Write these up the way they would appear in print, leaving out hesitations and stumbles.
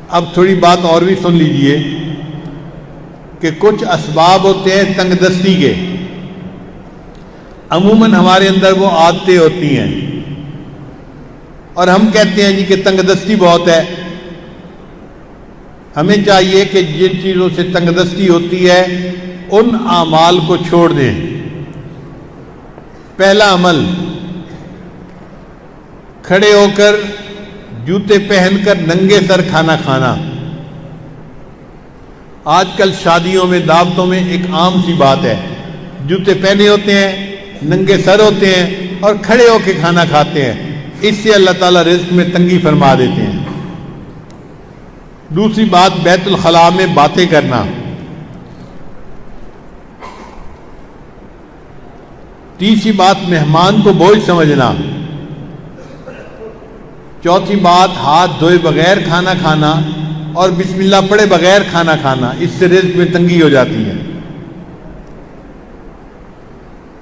اب تھوڑی بات اور بھی سن لیجئے کہ کچھ اسباب ہوتے ہیں تنگ دستی کے، عموماً ہمارے اندر وہ عادتیں ہوتی ہیں اور ہم کہتے ہیں جی کہ تنگ دستی بہت ہے۔ ہمیں چاہیے کہ جن چیزوں سے تنگ دستی ہوتی ہے ان اعمال کو چھوڑ دیں۔ پہلا عمل، کھڑے ہو کر جوتے پہن کر ننگے سر کھانا کھانا۔ آج کل شادیوں میں، دعوتوں میں ایک عام سی بات ہے، جوتے پہنے ہوتے ہیں، ننگے سر ہوتے ہیں اور کھڑے ہو کے کھانا کھاتے ہیں۔ اس سے اللہ تعالیٰ رزق میں تنگی فرما دیتے ہیں۔ دوسری بات، بیت الخلاء میں باتیں کرنا۔ تیسری بات، مہمان کو بوجھ سمجھنا۔ چوتھی بات، ہاتھ دھوئے بغیر کھانا کھانا اور بسم اللہ پڑھے بغیر کھانا کھانا، اس سے رزق میں تنگی ہو جاتی ہے۔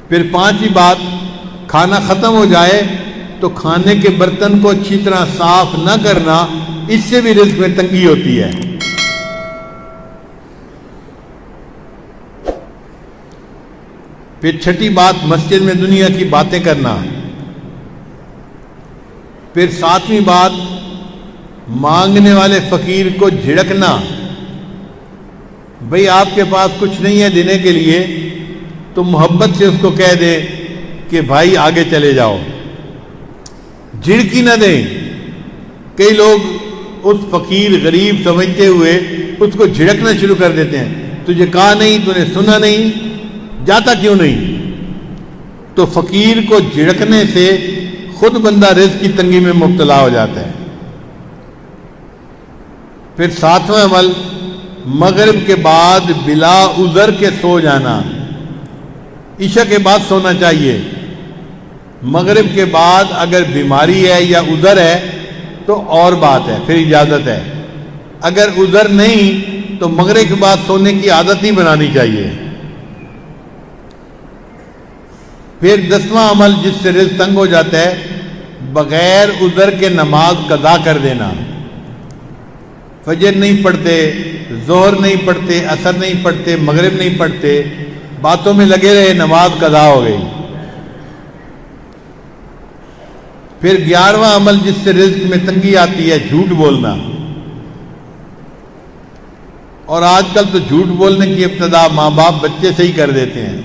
پھر پانچویں بات، کھانا ختم ہو جائے تو کھانے کے برتن کو اچھی طرح صاف نہ کرنا، اس سے بھی رزق میں تنگی ہوتی ہے۔ پھر چھٹی بات، مسجد میں دنیا کی باتیں کرنا۔ پھر ساتویں بات، مانگنے والے فقیر کو جھڑکنا۔ بھئی آپ کے پاس کچھ نہیں ہے دینے کے لیے تو محبت سے اس کو کہہ دے کہ بھائی آگے چلے جاؤ، جھڑکی نہ دیں۔ کئی لوگ اس فقیر غریب سمجھتے ہوئے اس کو جھڑکنا شروع کر دیتے ہیں، تجھے کہا نہیں، تو نے سنا نہیں، جاتا کیوں نہیں؟ تو فقیر کو جھڑکنے سے خود بندہ رزق کی تنگی میں مبتلا ہو جاتا ہے۔ پھر ساتواں عمل، مغرب کے بعد بلا عذر کے سو جانا۔ عشاء کے بعد سونا چاہیے، مغرب کے بعد اگر بیماری ہے یا عذر ہے تو اور بات ہے، پھر اجازت ہے۔ اگر عذر نہیں تو مغرب کے بعد سونے کی عادت نہیں بنانی چاہیے۔ پھر 10واں عمل جس سے رزق تنگ ہو جاتا ہے، بغیر عذر کے نماز قضا کر دینا۔ فجر نہیں پڑھتے، ظہر نہیں پڑھتے، عصر نہیں پڑھتے، مغرب نہیں پڑھتے، باتوں میں لگے رہے، نماز قضا ہو گئی۔ پھر 11واں عمل جس سے رزق میں تنگی آتی ہے، جھوٹ بولنا۔ اور آج کل تو جھوٹ بولنے کی ابتدا ماں باپ بچے سے ہی کر دیتے ہیں۔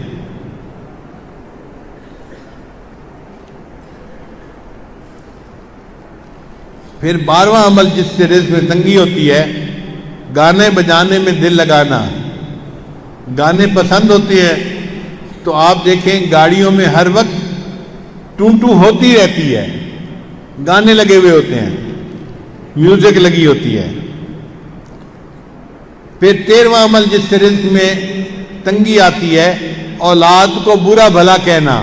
پھر 12واں عمل جس سے رزق میں تنگی ہوتی ہے، گانے بجانے میں دل لگانا۔ گانے پسند ہوتے ہیں تو آپ دیکھیں گاڑیوں میں ہر وقت ٹوں ٹوں ہوتی رہتی ہے، گانے لگے ہوئے ہوتے ہیں، میوزک لگی ہوتی ہے۔ پھر 13واں عمل جس سے رزق میں تنگی آتی ہے، اولاد کو برا بھلا کہنا۔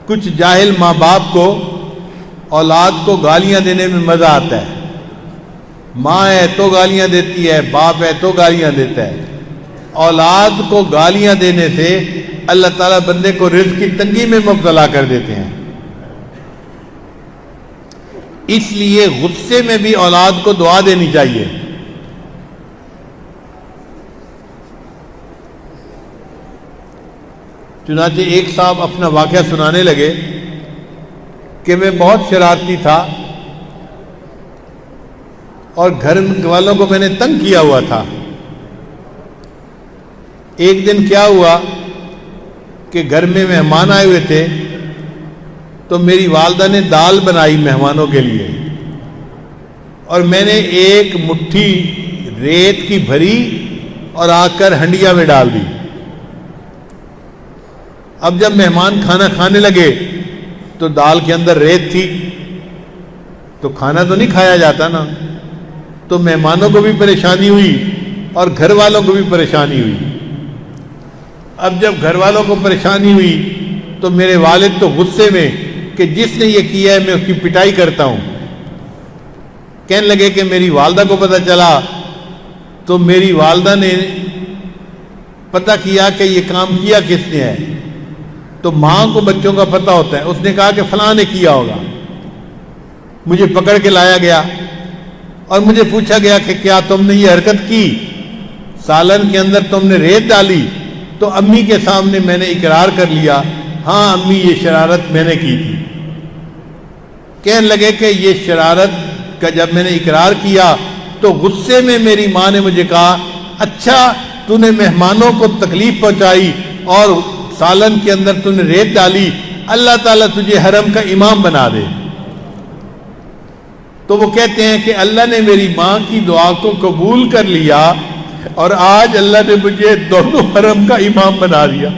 کچھ جاہل ماں باپ کو اولاد کو گالیاں دینے میں مزہ آتا ہے۔ ماں ہے تو گالیاں دیتی ہے، باپ ہے تو گالیاں دیتا ہے۔ اولاد کو گالیاں دینے سے اللہ تعالیٰ بندے کو رزق کی تنگی میں مبتلا کر دیتے ہیں۔ اس لیے غصے میں بھی اولاد کو دعا دینی چاہیے۔ چنانچہ ایک صاحب اپنا واقعہ سنانے لگے کہ میں بہت شرارتی تھا اور گھر والوں کو میں نے تنگ کیا ہوا تھا۔ ایک دن کیا ہوا کہ گھر میں مہمان آئے ہوئے تھے تو میری والدہ نے دال بنائی مہمانوں کے لیے، اور میں نے ایک مٹھی ریت کی بھری اور آ کر ہنڈیا میں ڈال دی۔ اب جب مہمان کھانا کھانے لگے تو دال کے اندر ریت تھی، تو کھانا تو نہیں کھایا جاتا نا، تو مہمانوں کو بھی پریشانی ہوئی اور گھر والوں کو بھی پریشانی ہوئی۔ اب جب گھر والوں کو پریشانی ہوئی تو میرے والد تو غصے میں کہ جس نے یہ کیا ہے میں اس کی پٹائی کرتا ہوں۔ کہنے لگے کہ میری والدہ کو پتہ چلا تو میری والدہ نے پتہ کیا کہ یہ کام کیا کس نے ہے، تو ماں کو بچوں کا پتہ ہوتا ہے، اس نے کہا کہ فلاں نے کیا ہوگا۔ مجھے پکڑ کے لایا گیا اور مجھے پوچھا گیا کہ کیا تم نے یہ حرکت کی، سالن کے اندر تم نے ریت ڈالی، تو امی کے سامنے میں نے اقرار کر لیا، ہاں امی یہ شرارت میں نے کی تھی۔ کہنے لگے کہ یہ شرارت کا جب میں نے اقرار کیا تو غصے میں میری ماں نے مجھے کہا، اچھا تو نے مہمانوں کو تکلیف پہنچائی اور سالن کے اندر تو نے ریت ڈالی، اللہ تعالیٰ تجھے حرم کا امام بنا دے۔ تو وہ کہتے ہیں کہ اللہ نے میری ماں کی دعا کو قبول کر لیا اور آج اللہ نے مجھے دونوں حرم کا امام بنا دیا۔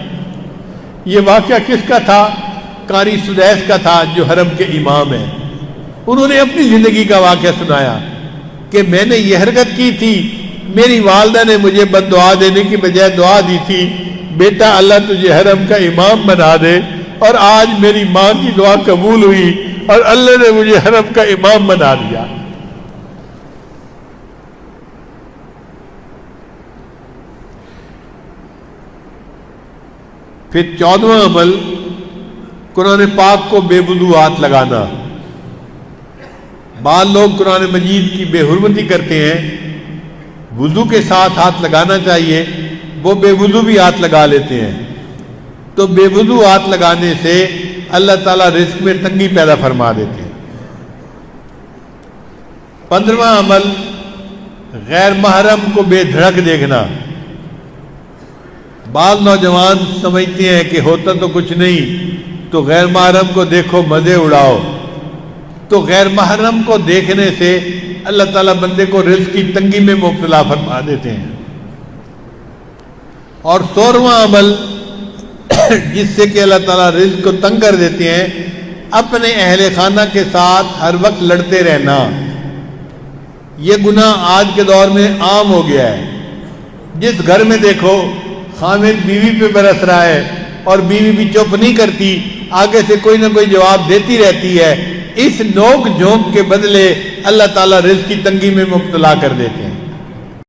یہ واقعہ کس کا تھا؟ قاری سدیس کا تھا جو حرم کے امام ہیں۔ انہوں نے اپنی زندگی کا واقعہ سنایا کہ میں نے یہ حرکت کی تھی، میری والدہ نے مجھے بد دعا دینے کی بجائے دعا دی تھی، بیٹا اللہ تجھے حرم کا امام بنا دے، اور آج میری ماں کی دعا قبول ہوئی اور اللہ نے مجھے حرم کا امام بنا دیا۔ پھر 14واں عمل قرآن پاک کو بے وضو ہاتھ لگانا۔ بعض لوگ قرآن مجید کی بے حرمتی کرتے ہیں، وضو کے ساتھ ہاتھ لگانا چاہیے، وہ بے وضو بھی ہاتھ لگا لیتے ہیں۔ تو بے وضو ہاتھ لگانے سے اللہ تعالیٰ رزق میں تنگی پیدا فرما دیتے ہیں۔ 15واں عمل غیر محرم کو بے دھڑک دیکھنا۔ بعض نوجوان سمجھتے ہیں کہ ہوتا تو کچھ نہیں، تو غیر محرم کو دیکھو مزے اڑاؤ۔ تو غیر محرم کو دیکھنے سے اللہ تعالیٰ بندے کو رزق کی تنگی میں مبتلا فرما دیتے ہیں۔ اور 16واں عمل جس سے کہ اللہ تعالیٰ رزق کو تنگ کر دیتے ہیں، اپنے اہل خانہ کے ساتھ ہر وقت لڑتے رہنا۔ یہ گناہ آج کے دور میں عام ہو گیا ہے۔ جس گھر میں دیکھو خامد بیوی پہ برس رہا ہے اور بیوی بھی چپ نہیں کرتی، آگے سے کوئی نہ کوئی جواب دیتی رہتی ہے، اس نوک جھونک کے بدلے اللہ تعالیٰ رزق کی تنگی میں مبتلا کر دیتے ہیں۔